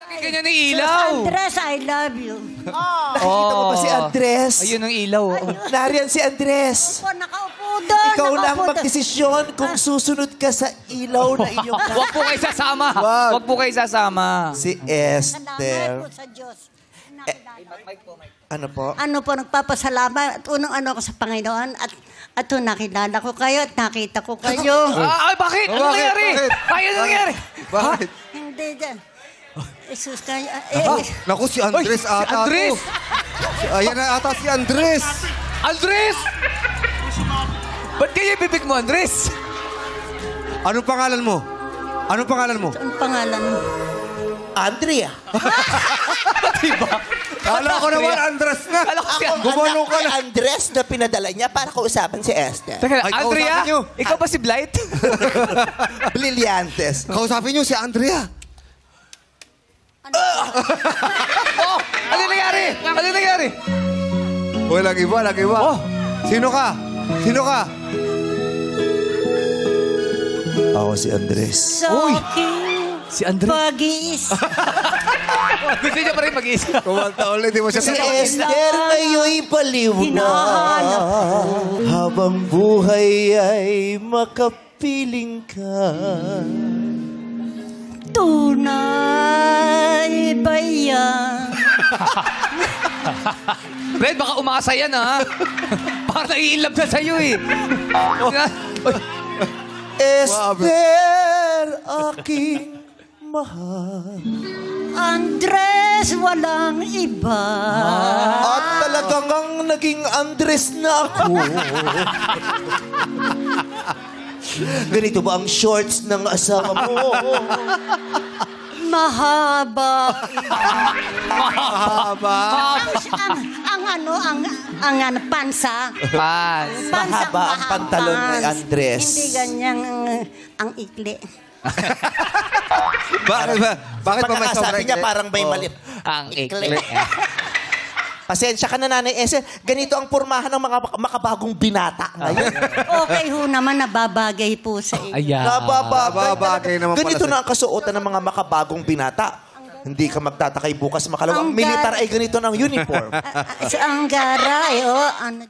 Ganyan ang ilaw. Andres, I love you. Nakikita mo ba si Andres? Ayun ang ilaw. Nariyan si Andres. Opo, nakaupo doon. Ikaw na ang nakaupo doon. magdesisyon kung susunod ka sa ilaw na inyong... Huwag po kayo sasama. Huwag po kayo sasama. Si Salamat Esther. po sa Diyos. Ano po? Ano po, nagpapasalamat. At unang ano ko sa Panginoon. At nakilala ko kayo at nakita ko kayo. Ay, bakit? Ano nangyari? Ay, ano nangyari? Bakit? Hindi dyan. Jesus kayo. Naku, si Andres ata Si Andres! to. Ayan na ata si Andres. Andres! Ba't kayo ibibig mo, Andres? Anong pangalan mo? Anong pangalan mo? Ang pangalan mo? Andrea. Kala ko naman Andres na. Kala ko si Ako Gumano anak ni Andres na pinadala niya para kausapan si Esther. Teka, Ay, Andrea, kausapin niyo. ikaw ba si Blight? Brilliantes. Kausapin niyo si Andrea. Oh, ano nangyari? Ano nangyari? Uy, nag-iba. Oh. Sino ka? Sino ka? Ako si Andres. Uy! Soking Si Andres. pag-iis. Gusto niya pa rin mag-isip. Kumanta ulit, di mo siya Si Esther ngayon'y baliw na. Hinahanap Habang buhay ay makapiling ka. Tunay ba yan? Fred, baka umasa yan, ha? Parang nai-inlove na sa'yo, eh. Esther, aking mahal. Andres, walang iba. At talagang ang naging Andres na ako. Ganito ba ang shorts ng asawa mo? Mahaba. Mahaba. ang pansa. Pas. Mahaba ang pantalon ni Andres. Hindi ganyang ang ikli. Bakit ba? Bakit ba may Pagkakasabi sobrang niya ikli? parang may malit. Ang ikli. Pasensya ka na, Nanay Esther. Ganito ang pormahan ng mga makabagong binata ngayon. Okay ho naman, nababagay po sa iyo. Ayan. Nababagay naman pala Ganito sa- na ang kasuotan ng mga makabagong binata. Hindi ka magtatakay bukas makalawang. Ang Militar gar- ay ganito ng uniform. Ang garay, oh. Ano